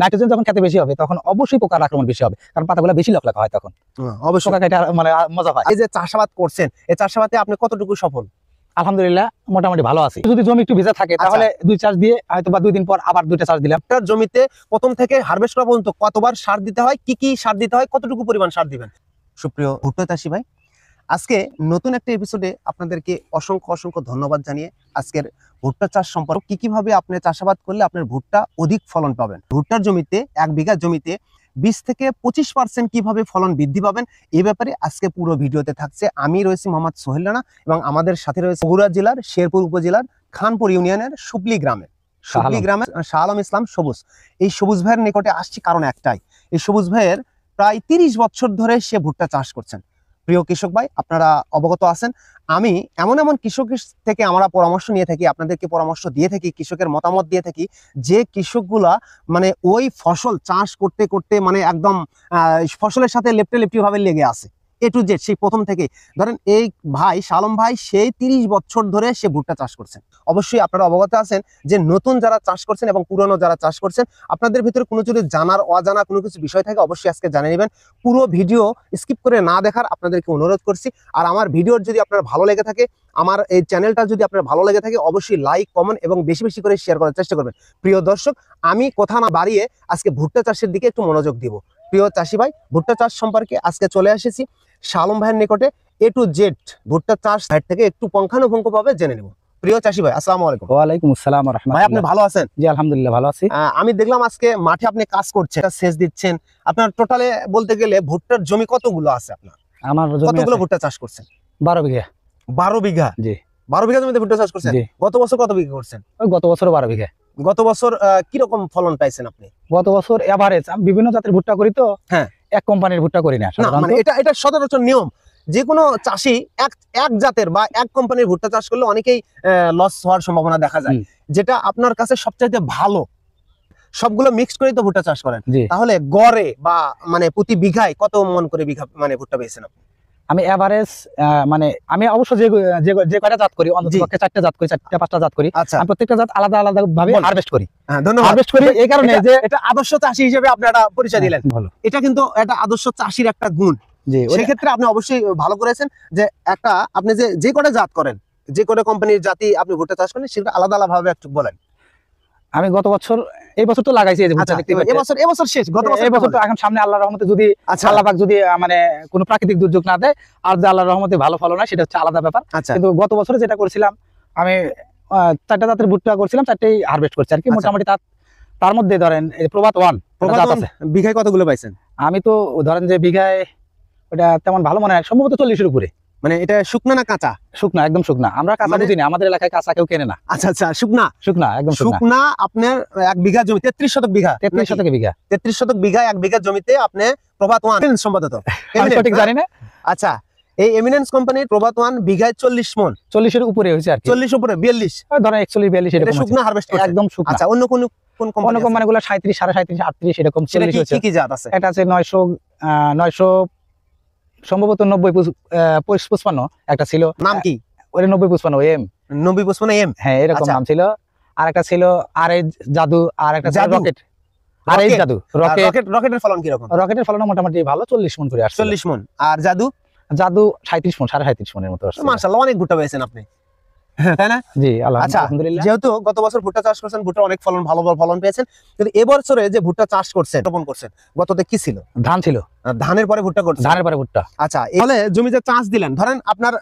Nitrogen যখন খেতে বেশি হবে তখন অবশ্যই পোকার আক্রমণ বেশি হবে, কারণ পাতাগুলো বেশি লকলক হয় তখন অবশ্যই পোকা খাইতে মানে মজা পায়। এই যে চাষাবাদ করছেন, এই চাষাবাদে আপনি কতটুকু সফল? আলহামদুলিল্লাহ মোটামুটি ভালো আছে। যদি জমি একটু ভেজা থাকে তাহলে 2 চাষ দিয়ে হয়তো বা 2 দিন পর আবার 2টা চাষ দিলাম। তার জমিতে প্রথম থেকে হারভেস্ট করা পর্যন্ত কতবার সার দিতে হয়, কি কি সার দিতে হয়, কতটুকু পরিমাণ সার দিবেন? সুপ্রিয় ভুট্টা চাষী ভাই, আজকে নতুন একটা এপিসোডে আপনাদেরকে অসংখ্য অসংখ্য ধন্যবাদ জানিয়ে আজকের ভুট্টা চাষ সম্পর্কে কি কিভাবে আপনি চাষাবাদ করলে আপনার ভুট্টা অধিক ফলন পাবেন, ভুট্টার জমিতে 1 বিঘা জমিতে 20 থেকে 25% কিভাবে ফলন বৃদ্ধি পাবেন, এই ব্যাপারে আজকে পুরো ভিডিওতে থাকছে। আমি রয়েছি মোহাম্মদ সোহেল রানা এবং আমাদের সাথে রয়েছে বগুড়া জেলার শেরপুর উপজেলার খানপুর ইউনিয়নের সুপলি গ্রামের শাহ আলম ইসলাম সবুজ। এই সবুজ ভাইয়ের নিকটে আসছি কারণ একটাই, এই সবুজ ভাইয়ের প্রায় 30 বছর ধরে সে ভুট্টা চাষ করছেন। প্রিয় কৃষক ভাই, আপনারা অবগত আছেন আমি এমন এমন কৃষকের থেকে আমরা পরামর্শ নিয়ে থাকি, আপনাদেরকে পরামর্শ দিয়ে থাকি, কৃষকের মতামত দিয়ে থাকি, যে কৃষকগুলা মানে ওই ফসল চাষ করতে করতে মানে একদম ফসলের সাথে লেপ্টে ভাবে লেগে আছে, এ টু জেড সেই প্রথম থেকে। ধরেন এই ভাই শালম ভাই সেই 30 বছর ধরে সে ভুট্টা চাষ করছেন। অবশ্যই আপনারা অবগত আছেন যে নতুন যারা চাষ করছেন এবং পুরনো যারা চাষ করছেন, আপনাদের ভিতরে কোনো যদি জানার অজানা কোনো কিছু বিষয় থাকে অবশ্যই আজকে জানিয়ে নেবেন। পুরো ভিডিও স্কিপ করে না দেখার আপনাদেরকে অনুরোধ করছি। আর আমার ভিডিওর যদি আপনার ভালো লেগে থাকে, আমার এই চ্যানেলটা যদি আপনার ভালো লেগে থাকে, অবশ্যই লাইক কমেন্ট এবং বেশি বেশি করে শেয়ার করার চেষ্টা করবেন। প্রিয় দর্শক, আমি কথা না বাড়িয়ে আজকে ভুট্টা চাষের দিকে একটু মনোযোগ দিব। প্রিয় চাষি ভাই, ভুট্টা চাষ সম্পর্কে আজকে চলে এসেছি শালম ভাইয়ের নিকটে, এ টু জেড ভুট্টা চাষ সাইড থেকে একটু পুঙ্খানুপুঙ্খ ভাবে জেনে নেব। প্রিয় চাষি ভাই, আসসালামু আলাইকুম। ওয়ালাইকুম আসসালাম ওয়া রাহমাতুল্লাহ। ভাই আপনি ভালো আছেন? জি আলহামদুলিল্লাহ ভালো আছি। আমি দেখলাম আজকে মাঠে আপনি কাজ করছেন, সেচ দিচ্ছেন। আপনার টোটালে বলতে গেলে ভুট্টার জমি কতগুলো আছে আপনার? আমার জমি কতগুলো আছে ভুট্টা চাষ করছেন? 12 বিঘা। 12 বিঘা? জি 12 বিঘা জমিতে ভুট্টা চাষ করছেন। জি। গত বছর কত বিঘা করছেন? ওই গত বছর 12 বিঘা। গত বছর কি রকম ফলন পাইছেন আপনি? গত বছর এভারেজ, আমি বিভিন্ন জাতের ভুট্টা করি তো, হ্যাঁ, এক কোম্পানির ভুট্টা করি না না সাধারণত। মানে এটা সচরাচর নিয়ম, যে কোনো চাষি এক জাতের বা এক কোম্পানির ভুট্টা চাষ করলে অনেকেই লস হওয়ার সম্ভাবনা দেখা যায়। যেটা আপনার কাছে সবচাইতে ভালো, সবগুলো মিক্সড করে তো ভুট্টা চাষ করেন, তাহলে গড়ে বা মানে প্রতি বিঘায় কত মন করে বিঘা মানে ভুট্টা পেয়েছেন আপনি? আমি এভারেজ মানে আমি অবশ্য যে কয়টা জাত করি, অন্ততপক্ষে 4টা জাত করি, 4টা 5টা জাত করি। আচ্ছা, আমি প্রত্যেকটা জাত আলাদা আলাদা ভাবে হারভেস্ট করি। হ্যাঁ ধন্যবাদ। হারভেস্ট করি এই কারণে যে এটা আদর্শ চাষী হিসেবে আপনারা পরিচয় দিলেন, ভালো। এটা কিন্তু একটা আদর্শ চাষীর একটা গুণ। জি, সেই ক্ষেত্রে আপনি অবশ্যই ভালো করেছেন যে একটা আপনি যে কটা জাত করেন, যে কটা কোম্পানির জাতি আপনি ভুট্টা চাষ করেন, সেটা আলাদা আলাদা ভাবে একটু বলেন। আমি গত বছর, এই বছর তো লাগাইছি এই যে ভুট্টা দেখতে পাচ্ছেন। এবছর শেষ, গত বছর, এই বছর তো এখন সামনে আল্লাহর রহমতে যদি আল্লাহ পাক যদি মানে কোনো প্রাকৃতিক দুর্যোগ না দেয় আর যে আল্লাহর রহমতে ভালো ফলন হয়, সেটা হচ্ছে আলাদা ব্যাপার। কিন্তু গত বছরে যেটা করেছিলাম আমি 4টা জাতের ভুট্টা করছিলাম, 4টেই হারভেস্ট করছি আর কি। মোটামুটি তার মধ্যে ধরেন এই প্রভাত 1 জাত আছে। বিঘায় কতগুলো পাইছেন? আমি তো ধরেন যে বিঘায় ওটা তেমন ভালো মনে হয়, সম্ভবত 40-এর উপরে। মানে এটা শুকনা না কাঁচা? শুকনা, একদম শুকনা। আমরা কাঁচা বুঝি না, আমাদের এলাকায় কাঁচা কেউ কেনে না। আচ্ছা আচ্ছা, শুকনা একদম শুকনা। আপনার 1 বিঘা জমি 33 শতক বিঘা, 33 শতক বিঘা, 33 শতক বিঘা 1 বিঘা জমিতে আপনি প্রভাত 1 সম্ভবত, আমি সঠিক জানি না। আচ্ছা, এই এমিনেন্স কোম্পানির প্রভাত 1 বিঘায় 40 মণ, 40-এর উপরে হয়েছে আর কি। 40 উপরে 42, ধরেন 41-42 এরকম শুকনা হারভেস্ট করছে, একদম শুকনা। আচ্ছা, অন্য কোন কোম্পানিগুলো 37, 37.5, 38 এরকম 40 হয়েছে। কি জাত আছে? এটা আছে 900 সম্ভবত 90-55 একটা ছিল। নাম কি? ওরে 90-55 এম, 90-55 এম, হ্যাঁ এরকম নাম ছিল। আর একটা ছিল আরএজ জাদু, আর একটা ছিল রকেট। আরএজ জাদু, রকেটের ফলন কি রকম? রকেটের ফলন মোটামুটি ভালো, 40 মণ করে আসছে। 40 মণ। আর জাদু? জাদু 37 মণ, 37.5 মণের মতো আসছে। মাশাআল্লাহ, অনেক ভুট্টা পেয়েছেন আপনি, তাই না? জি আচ্ছা, আলহামদুলিল্লাহ। যেহেতু গত বছর ভুট্টা চাষ করছেন, ভুট্টা অনেক ফলন, ভালো ফলন পেয়েছেন, কিন্তু এবছরে যে ভুট্টা চাষ করছেন, রোপণ করছেন, গততে কি ছিল? ধান ছিল। ধানের পরে ভুট্টা করছেন? ধানের পরে ভুট্টা। আচ্ছা, তাহলে জমিতে চাষ দিলেন, ধরেন আপনার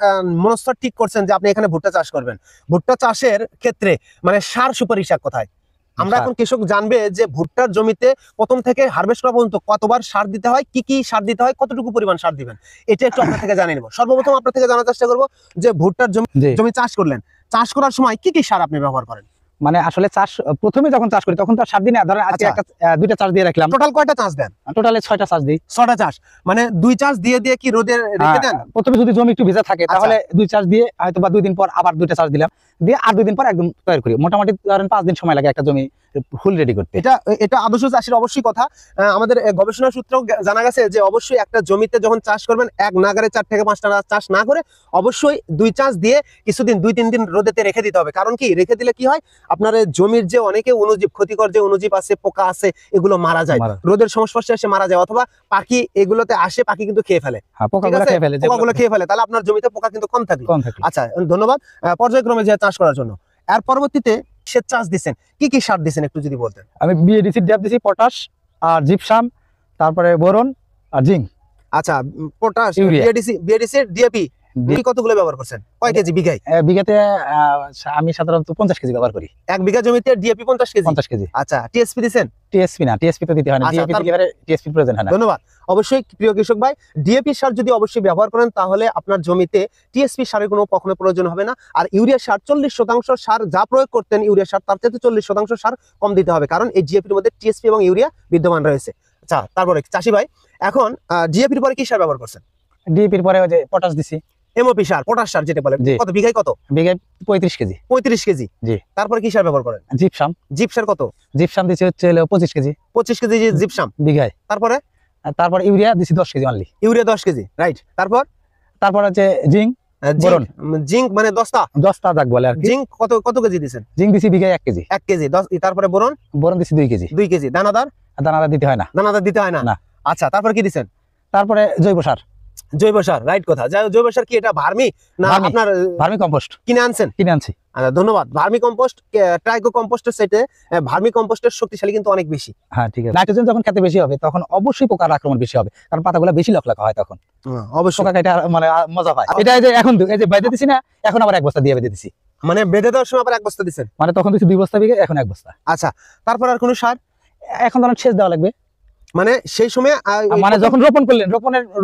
মনস্থ ঠিক করছেন যে আপনি এখানে ভুট্টা চাষ করবেন। ভুট্টা চাষের ক্ষেত্রে মানে সার সুপারিশ কোথায়? আমরা এখন কৃষক জানবে যে ভুট্টার জমিতে প্রথম থেকে হারভেস্ট করা পর্যন্ত কতবার সার দিতে হয়, কি কি সার দিতে হয়, কতটুকু পরিমাণ সার দিবেন, এটা একটু আপনার থেকে জানিয়ে নেব। সর্বপ্রথম আপনার থেকে জানার চেষ্টা করবো যে ভুট্টার জমি চাষ করলেন, চাষ করার সময় কি কি সার আপনি ব্যবহার করেন? মানে আসলে চাষ প্রথমে যখন চাষ করি তখন তো 7 দিনে ধরেন আজকে একটা 2টা চাষ দিয়ে রাখলাম। টোটাল কয়টা চাষ দেন? টোটালে 6টা চাষ দিই। 6টা চাষ মানে 2 চাষ দিয়ে কি রোদে রেখে দেন? প্রথমে যদি জমি একটু ভেজা থাকে তাহলে 2 চাষ দিয়ে হয়তো বা 2 দিন পর আবার 2টা চাষ দিলাম, দিয়ে আর 2 দিন পর একদম তৈরি করি। মোটামুটি ধরেন 5 দিন সময় লাগে একটা জমি ফুল রেডি করতে। এটা আদর্শ চাষির অবশ্যই কথা। আমাদের গবেষণা সূত্রেও জানা গেছে যে অবশ্যই একটা জমিতে যখন চাষ করবেন, এক নাগারে 4 থেকে 5টা চাষ না করে অবশ্যই 2 চাষ দিয়ে কিছুদিন 2-3 দিন রোদেতে রেখে দিতে হবে। কারণ কি, রেখে দিলে কি হয়, আপনার এই জমির যে অনেকে অণুজীব, ক্ষতিকর যে অণুজীব আছে, পোকা আছে, এগুলো মারা যায়, রোদের সংস্পর্শে এসে মারা যায়, অথবা পাখি এগুলোতে আসে, পাখি কিন্তু খেয়ে ফেলে, পোকাগুলো খেয়ে ফেলে, তাহলে আপনার জমিতে পোকা কিন্তু কম থাকে। আচ্ছা, ধন্যবাদ। পর্যায়ক্রমে যে চাষ করার জন্য, এর পরবর্তীতে সেচ চাষ দিচ্ছেন, কি কি সার দিচ্ছেন একটু যদি বলতেন। আমি বিএডিসি ড্যাপ দিছি, পটাশ আর জিপসাম, তারপরে বোরন আর জিঙ্ক। আচ্ছা, পটাশ, বিএডিসি, ডিএপি কতগুলো ব্যবহার করছেন, কয় কেজি বিঘায়? বিঘাতে আমি সাধারণত 50 কেজি ব্যবহার করি। 1 বিঘা জমিতে ডিএপি 50 কেজি। 50 কেজি। আচ্ছা, টিএসপি দিবেন? টিএসপি না, টিএসপি তো দিতে হয় না, ডিএপি দিলে টিএসপি প্রয়োজন হয় না। ধন্যবাদ। অবশ্যই প্রিয় কৃষক ভাই, ডিএপি সার যদি অবশ্যই ব্যবহার করেন তাহলে আপনার জমিতে টিএসপি সারের কোনো কখনো প্রয়োজন হবে না। আর ইউরিয়া সার 40% সার যা প্রয়োগ করতেন ইউরিয়া সার, তার থেকে 40% সার কম দিতে হবে, কারণ এই ডিএপির মধ্যে টিএসপি এবং ইউরিয়া বিদ্যমান রয়েছে। আচ্ছা, তারপরে চাষি ভাই, এখন ডিএপির পরে কি সার ব্যবহার করছেন? ডিএপির পরে ওই যে পটাশ দিছি, এমওপি সার, পটাশ সার যেটা বলে, কত বিঘায়? কত বিঘায়? 35 কেজি। 35 কেজি, জি। তারপরে কি সার ব্যবহার করেন? জিপসাম। জিপসার কত? জিপসাম দিছি হচ্ছে 25 কেজি। 25 কেজি জিপসাম বিঘায়। তারপরে ইউরিয়া দিছি 10 KG only. Urea 10 KG, right. তারপর হচ্ছে জিঙ্ক, বোরন। জিঙ্ক মানে দস্তা যাক বলে আর কি। জিঙ্ক কত কেজি দিবেন? জিঙ্ক দিছি বিঘায় 1 কেজি। 1 কেজি। তারপরে বোরন দিছি 2 কেজি। 2 কেজি। দানাদার দিতে হয় না। দানাদার দিতে হয় না। আচ্ছা, তারপর কি দিবেন? তারপরে জৈব সার। জৈব সার, রাইট কথা। জৈব সার কি এটা ভার্মি না আপনার ভার্মি কম্পোস্ট কিনে আনছেন? কিনে আনছি। আচ্ছা, ধন্যবাদ। ভার্মি কম্পোস্ট, ট্রাইকো কম্পোস্টের সাথে ভার্মি কম্পোস্টের শক্তিশালী কিন্তু অনেক বেশি। হ্যাঁ, ঠিক আছে। নাইট্রোজেন যখন খেতে বেশি হবে তখন অবশ্যই পোকার আক্রমণ বেশি হবে, কারণ পাতাগুলো বেশি লকলকা হয়, তখন অবশ্যই পোকা খাইতে মানে মজা হয়। এটা যে এখন এই যে বেঁধে দিছি না, এখন আবার 1 বস্তা দিয়ে বেঁধে দিছি। মানে বেঁধে দেওয়ার সময় আবার 1 বস্তা দিবেন? মানে তখন দিছি 2 বস্তা বিঘা, এখন 1 বস্তা। আচ্ছা, তারপর আর কোনো সার? এখন ধরেন সেচ দেওয়া লাগবে, মানে সেই সময় মানে যখন রোপণ করলেন,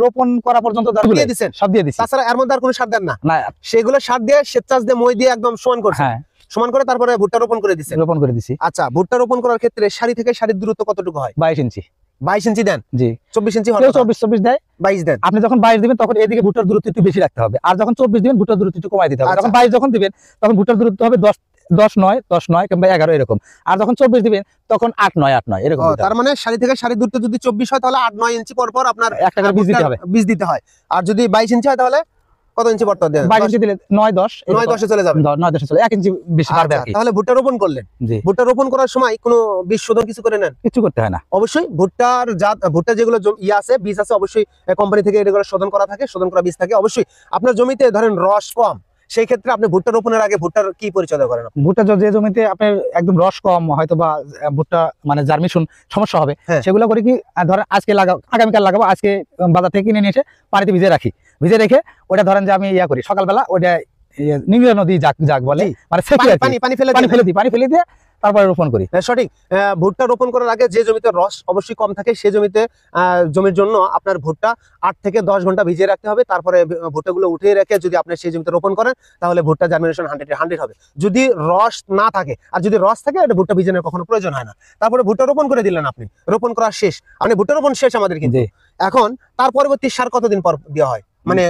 রোপণ করা পর্যন্ত দিয়ে দিবেন, সব দিয়ে দিছি। তাছাড়া এর মধ্যে আর কোনো সার দেন না? না, সেগুলো সার দিয়ে, সেচ চাষ দিয়ে, মই দিয়ে একদম সমান করছেন। হ্যাঁ, সমান করে তারপরে ভুট্টা রোপণ করে দিছি। আচ্ছা, ভুট্টা রোপণ করার ক্ষেত্রে সারি থেকে সারির দূরত্ব কতটুকু হয়? 22 ইঞ্চি। 22 ইঞ্চি দেন? জি। 24 ইঞ্চি হয়? 24 দেয়, 22 দেন। আপনি যখন 22 দিবেন তখন এদিকে ভুট্টার দূরত্ব একটু বেশি রাখতে হবে, আর যখন 24 দিবেন ভুট্টার দূরত্ব একটু কমাই দিতে হবে। যখন 22 যখন দিবেন তখন ভুট্টার দূরত্ব হবে 10-9 কিংবা 11 এরকম, আর যখন 24 দিবেন তখন 8-9 এরকম। তার মানে সারি থেকে সারির দূরত্ব যদি 24 হয় তাহলে 8-9 ইঞ্চি পর পর আপনার একটা করে বীজ দিতে হয়। আর যদি 22 ইঞ্চি হয় তাহলে কত ইঞ্চি পর পর দেন? 22 ইঞ্চি দিলে 9-10 চলে যাবে। 9-10 চলে 1 ইঞ্চি বেশি বাড়বে আর কি। তাহলে ভুট্টা রোপণ করলেন, ভুট্টা রোপণ করার সময় কোনো বীজ শোধন কিছু করে নেন? কিছু করতে হয় না। অবশ্যই ভুট্টা যেগুলো আছে, বীজ আছে, অবশ্যই কোম্পানি থেকে এগুলো শোধন করা থাকে, শোধন করা বীজ থাকে। অবশ্যই আপনার জমিতে ধরেন রস কম, সেই ক্ষেত্রে আপনি ভুট্টা রোপণের আগে ভুট্টার কি পরিচর্যা করেন? ভুট্টা যে জমিতে আপনার একদম রস কম, হয়তো বা ভুট্টা মানে জার্মিনেশন সমস্যা হবে, সেগুলো করে কি ধরেন আজকে লাগাবো, আগামীকাল লাগাবো, আজকে বাজার থেকে কিনে নিয়ে এসে পানিতে ভিজে রেখে ওটা ধরেন যে আমি করি সকালবেলা, ওটা নিংড়ে নদী যাক বলে, মানে পানি ফেলে দিয়ে তারপরে রোপণ করি। সঠিক। ভুট্টা রোপণ করার আগে যে জমিতে রস অবশ্যই কম থাকে সেই জমিতে জমির জন্য আপনার ভুট্টা 8 থেকে 10 ঘন্টা ভিজিয়ে রাখতে হবে। তারপরে ভুট্টাগুলো উঠিয়ে রেখে যদি আপনি সেই জমিতে রোপণ করেন তাহলে ভুট্টা জার্মিনেশন 100 হবে। যদি রস না থাকে, আর যদি রস থাকে এটা ভুট্টা ভিজানোর কখনো প্রয়োজন হয় না। তারপরে ভুট্টা রোপণ করে দিলেন, আপনি রোপণ করা শেষ, মানে ভুট্টা রোপণ শেষ আমাদের কিন্তু। এখন তার পরবর্তী সার কতদিন পর দেওয়া হয়? মানে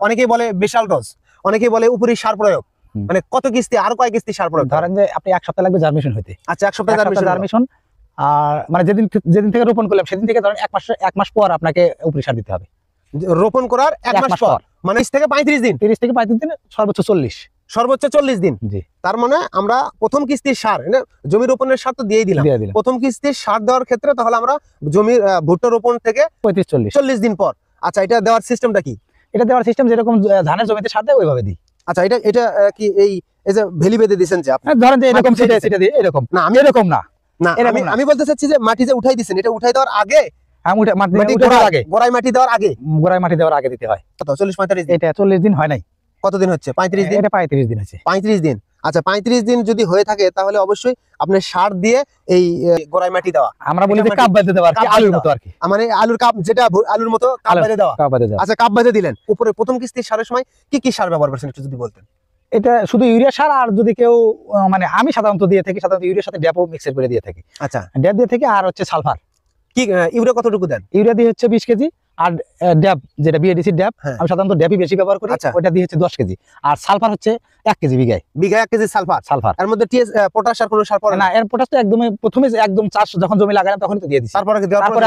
অনেকেই বলে বিশাল ডোজ, অনেকেই বলে উপরি সার প্রয়োগ, মানে কত কিস্তি, আর কয় কিস্তি সার প্রয়োগ? ধরেন যে আপনি 1 সপ্তাহ লাগবে জার্মিনেশন হইতে। আচ্ছা, 1 সপ্তাহ জার্মিনেশন, আর মানে যেদিন থেকে রোপণ করলাম সেদিন থেকে ধরেন 1 মাস পর আপনাকে উপরি সার দিতে হবে। রোপণ করার 1 মাস পর, মানে 30 থেকে 35 দিন। 30 থেকে 35 দিন, সর্বোচ্চ 40 দিন। তার মানে আমরা প্রথম কিস্তির সার, জমি রোপণের সার তো দিয়েই দিলাম, প্রথম কিস্তির সার দেওয়ার ক্ষেত্রে তাহলে আমরা জমির ভুট্টা রোপণ থেকে 35-40 দিন পর। আচ্ছা, এটা দেওয়ার সিস্টেমটা কি? এটা দেওয়ার সিস্টেম যেরকম ধানের জমিতে সার দেয় ওইভাবে দিই। আচ্ছা, এটা কি এই যে ভেলি বেঁধে দিয়েছেন যে আপনি, ধরেন যে এরকম সেটা দিয়ে এরকম না, আমি এরকম না, আমি বলতে চাচ্ছি যে মাটি যে উঠাই দিয়েছেন, এটা উঠাই দেওয়ার আগে, গোড়ায় মাটি দেওয়ার আগে দিতে হয়। কত? 40-45 দিন। এটা 40 দিন হয় নাই। কতদিন হচ্ছে? 35 দিন। এটা 35 দিন হচ্ছে। 35 দিন। আচ্ছা, 35 দিন যদি হয়ে থাকে তাহলে অবশ্যই আপনি সার দিয়ে এই গোড়ায় মাটি দেওয়া, আমরা বলি যে কাপ বেঁধে দেওয়া আর কি, আলুর মতো আর কি, মানে আলুর কাপ, যেটা আলুর মতো কাপ বেঁধে দেওয়া। আচ্ছা, কাপ বেঁধে দিলেন। উপরে প্রথম কিস্তির সারের সময় কি সার ব্যবহার করছেন একটু যদি বলতেন? এটা শুধু ইউরিয়া সার, আর যদি কেউ মানে আমি সাধারণত দিয়ে থাকি, সাধারণত ইউরিয়ার সাথে ড্যাপও মিক্সার করে দিয়ে থাকি। আচ্ছা, ড্যাপ দিয়ে থাকি, আর হচ্ছে সালফার। কি ইউরিয়া কতটুকু দেন? ইউরিয়া দিয়ে হচ্ছে 20 কেজি, আর ড্যাপ যেটা বিএডিসি ড্যাপ, আমি সাধারণত ড্যাপই বেশি ব্যবহার করি, ওটা দিয়ে হচ্ছে 10 কেজি, আর সালফার হচ্ছে 1 কেজি বিঘায় 1 কেজি সালফার। এর মধ্যে পটাশ আর কোনো সার পড়ে না? এর পটাশ তো একদমই প্রথমে একদম চাষ যখন জমি লাগালাম তখনই তো দিয়ে দিছি, তারপরে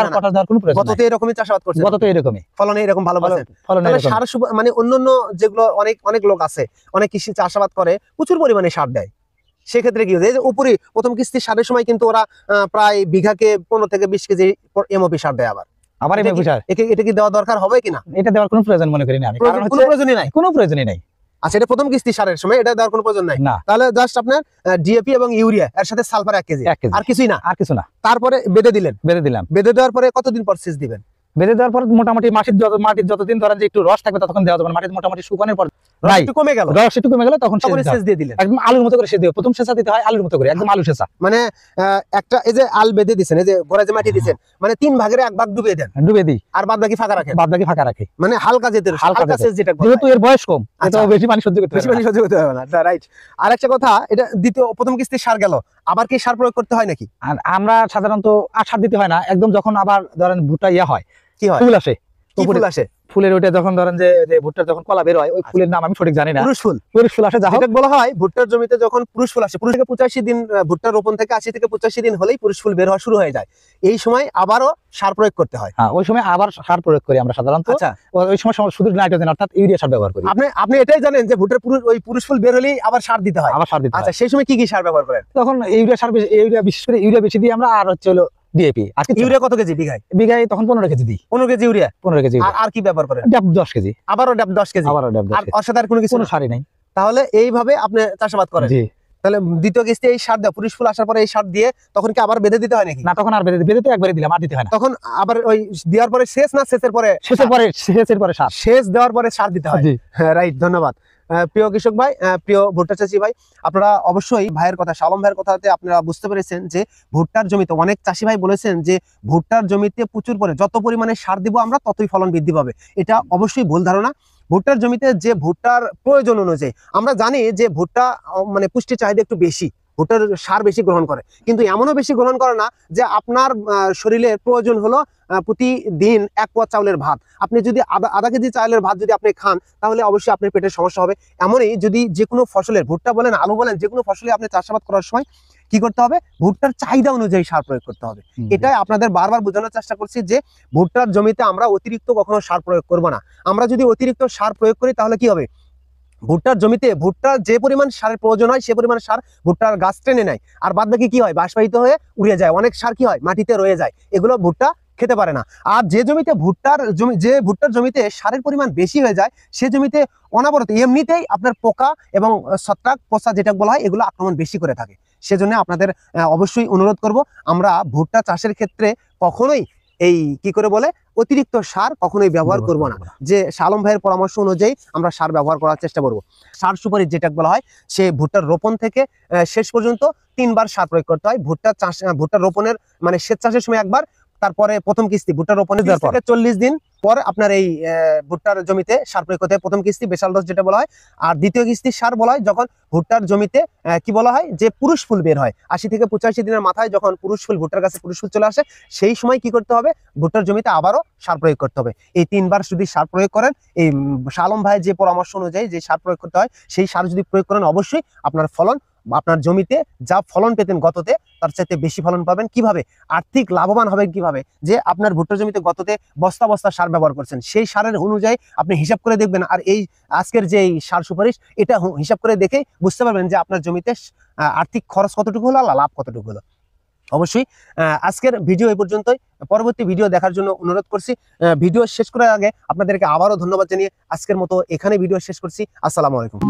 আর পটাশ দেওয়ার কোনো প্রয়োজন নাই। গত তো এরকমই চাষাবাদ করছেন? গত তো এরকমই, ফলনে এরকম ভালো পাচ্ছেন? ফলনে এরকম। সার মানে অন্যান্য যেগুলো অনেক লোক আছে, অনেক কৃষি চাষাবাদ করে প্রচুর পরিমাণে সার দেয়, সেক্ষেত্রে কি হচ্ছে, এই যে উপরে প্রথম কিস্তি সারের সময় কিন্তু ওরা প্রায় বিঘাকে 15 থেকে 20 কেজি এমওপি সার দেয় আবার এটা এমএপি সার এটা কি দেওয়া দরকার হবে কিনা? এটা দেওয়ার কোনো প্রয়োজন মনে করি না আমি, কারণ কোনো প্রয়োজনই নাই। কোনো প্রয়োজনই নাই। আচ্ছা, এটা প্রথম কিস্তি সারের সময় এটা দেওয়ার কোনো প্রয়োজন নাই। না, তাহলে জাস্ট আপনার ডিএপি এবং ইউরিয়া এর সাথে সালফার 1 কেজি, আর কিছুই না। আর কিছু না। তারপরে বেঁধে দিলেন, বেঁধে দিলাম। বেঁধে দেওয়ার পরে কতদিন পর সেচ দিবেন? বেঁধে দেওয়ার পর মোটামুটি মাটির যতদিন ধরেন যে একটু রস থাকবে ততক্ষণ দেওয়া যাবে। মাটির মোটামুটি শুকানোর পর রস একটু কমে গেল, রস একটু কমে গেল তখন সেচ দিয়ে দিলেন। একদম আলুর মতো করে সেচ দিবে। প্রথম সেচা দিতে হয় আলুর মতো করে, একদম আলু সেচা। মানে একটা এই যে আল বেঁধে দিছেন, এই যে গোড়া যে মাটি দিছেন, মানে 3 ভাগের 1 ভাগ ডুবিয়ে দেন, ডুবে দিই, আর বাদ বাকি ফাঁকা রাখেন। বাদ বাকি ফাঁকা রাখি, মানে হালকা যেতে, হালকা সেচ যেটা বলা হয়। যেহেতু এর বয়স কম, এটা বেশি পানি সহ্য করতে বেশি পানি সহ্য করতে হবে না। রাইট। আর একটা কথা, এটা প্রথম কিস্তি সার গেল, আবার কি সার প্রয়োগ করতে হয় নাকি? আর আমরা সাধারণত আর সার দিতে হয় না, একদম যখন আবার ধরেন ভুট্টা হয়, কি হয়, ফুল আসে, কি ফুল আসে, ফুলের ওইটা যখন ধরেন যে ভুট্টার যখন কলা বের হয়, ওই ফুলের নাম আমি সঠিক জানি না, পুরুষ ফুল, পুরুষ ফুল আসে। যেটা বলা হয় ভুট্টার জমিতে যখন পুরুষ ফুল আসে, 85 থেকে 85 দিন, ভুট্টার রোপণ থেকে 80 থেকে 85 দিন হলেই পুরুষ ফুল বের হওয়া শুরু হয়ে যায়। এই সময় আবারও সার প্রয়োগ করতে হয়। হ্যাঁ, ওই সময় আবার সার প্রয়োগ করি আমরা সাধারণত। আচ্ছা, ওই সময় শুধু নাইট্রোজেন অর্থাৎ ইউরিয়া সার ব্যবহার করি। আপনি এটাই জানেন যে ভুট্টার পুরুষ ফুল বের হলেই আবার সার দিতে হয়? আবার সার দিতে হয়। আচ্ছা, সেই সময় কি কি সার ব্যবহার করেন? তখন ইউরিয়া বিশেষ করে ইউরিয়া বেশি দিই আমরা, আর হচ্ছে হলো ডিএপি। আর ইউরিয়া কত কেজি বিঘায়? বিঘায় তখন 15 কেজি দিই। 15 কেজি ইউরিয়া, 15 কেজি। আর কি ব্যবহার করেন? ড্যাপ 10 কেজি। আবারও ড্যাপ 10 কেজি। আবারও ড্যাপ 10 আর কেজি। অসাধারণ কোনো কিছু কোনো সারই নাই। তাহলে এইভাবে আপনি চাষাবাদ করেন? জি। তাহলে দ্বিতীয় কিস্তি এই সার দেওয়া, পুরুষ ফুল আসার পরে এই সার দিয়ে তখন কি আবার বেঁধে দিতে হয় নাকি? না, তখন আর বেঁধে তো একবারে দিলাম, আর দিতে হয় না। তখন আবার ওই দেওয়ার পরে সেচ, না সেচের পরে? সেচের পরে সার। সেচ দেওয়ার পরে সার দিতে হয়। হ্যাঁ, রাইট। ধন্যবাদ প্রিয় কৃষক ভাই, প্রিয় ভুট্টা চাষি ভাই, আপনারা অবশ্যই ভাইয়ের কথা, শালম ভাইয়ের কথাতে আপনারা বুঝতে পেরেছেন যে ভুট্টার জমিতে অনেক চাষি ভাই বলেছেন যে ভুট্টার জমিতে প্রচুর যত পরিমাণে সার দিব আমরা ততই ফলন বৃদ্ধি পাবে। এটা অবশ্যই ভুল ধারণা। ভুট্টার জমিতে যে ভুট্টার প্রয়োজন অনুযায়ী, আমরা জানি যে ভুট্টা মানে পুষ্টি চাহিদা একটু বেশি, ভুট্টার সার বেশি গ্রহণ করে, কিন্তু এমনও বেশি গ্রহণ করে না যে আপনার শরীরের প্রয়োজন হলো প্রতিদিন 1 পোয়া চাউলের ভাত। আপনি যদি আধা কেজি চাউলের ভাত যদি আপনি খান, তাহলে অবশ্যই আপনার পেটের সমস্যা হবে। এমনই যদি যে কোনো ফসলের, ভুট্টা বলেন, আলু বলেন, যে কোনো ফসলে আপনি চাষাবাদ করার সময় কি করতে হবে, ভুট্টার চাহিদা অনুযায়ী সার প্রয়োগ করতে হবে। এটাই আপনাদের বারবার বোঝানোর চেষ্টা করছি যে ভুট্টার জমিতে আমরা অতিরিক্ত কখনো সার প্রয়োগ করব না। আমরা যদি অতিরিক্ত সার প্রয়োগ করি তাহলে কি হবে, ভুট্টার জমিতে ভুট্টার যে পরিমাণ সারের প্রয়োজন হয় সে পরিমাণ সার ভুট্টার গাছ টেনে নেয়, আর বাদ বাকি কি হয়, বাষ্পায়িত হয়ে উড়ে যায়। অনেক সার কি হয়, মাটিতে রয়ে যায়, এগুলো ভুট্টা খেতে পারে না। আর যে জমিতে ভুট্টার জমিতে সারের পরিমাণ বেশি হয়ে যায়, সে জমিতে অনাবরত এমনিতেই আপনার পোকা এবং ছত্রাক পচা যেটা বলা হয়, এগুলো আক্রমণ বেশি করে থাকে। সেজন্য আপনাদের অবশ্যই অনুরোধ করব, আমরা ভুট্টা চাষের ক্ষেত্রে কখনোই এই কি করে বলে অতিরিক্ত সার কখনোই ব্যবহার করব না। যে শালম ভাইয়ের পরামর্শ অনুযায়ী আমরা সার ব্যবহার করার চেষ্টা করব। সার সুপারিশ যেটা বলা হয়, সে ভুট্টার রোপণ থেকে শেষ পর্যন্ত 3 বার সার প্রয়োগ করতে হয়। ভুট্টার রোপণের মানে সেচ চাষের সময় একবার, তারপরে প্রথম কিস্তি ভুট্টা রোপণের 40 দিন পর আপনার এই ভুট্টার জমিতে সার প্রয়োগ করতে হয়। প্রথম কিস্তি বেসাল ডোজ যেটা বলা হয়, আর দ্বিতীয় কিস্তি সার বলা হয় যখন ভুট্টার জমিতে কি বলা হয় যে পুরুষ ফুল বের হয়। 80 থেকে 85 দিনের মাথায় যখন পুরুষ ফুল, ভুট্টার কাছে পুরুষ ফুল চলে আসে, সেই সময় কি করতে হবে, ভুট্টার জমিতে আবারও সার প্রয়োগ করতে হবে। এই 3 বার যদি সার প্রয়োগ করেন, এই শালম ভাই যে পরামর্শ অনুযায়ী যে সার প্রয়োগ করতে হয়, সেই সার যদি প্রয়োগ করেন, অবশ্যই আপনার ফলন, আপনার জমিতে যা ফলন পেতেন গততে তার চাইতে বেশি ফলন পাবেন। কিভাবে আর্থিক লাভবান হবেন, কিভাবে যে আপনার ভুট্টার জমিতে গততে বস্তা বস্তা সার ব্যবহার করছেন, সেই সারের অনুযায়ী আপনি হিসাব করে দেখবেন। আর এই আজকের যে সার সুপারিশ, এটা হিসাব করে দেখে বুঝতে পারবেন যে আপনার জমিতে আর্থিক খরচ কতটুকু হলো, লাভ কতটুকু হলো। অবশ্যই আজকের ভিডিও এই পর্যন্তই। পরবর্তী ভিডিও দেখার জন্য অনুরোধ করছি। ভিডিও শেষ করার আগে আপনাদেরকে আবারও ধন্যবাদ জানিয়ে আজকের মতো এখানে ভিডিও শেষ করছি। আসসালামু আলাইকুম।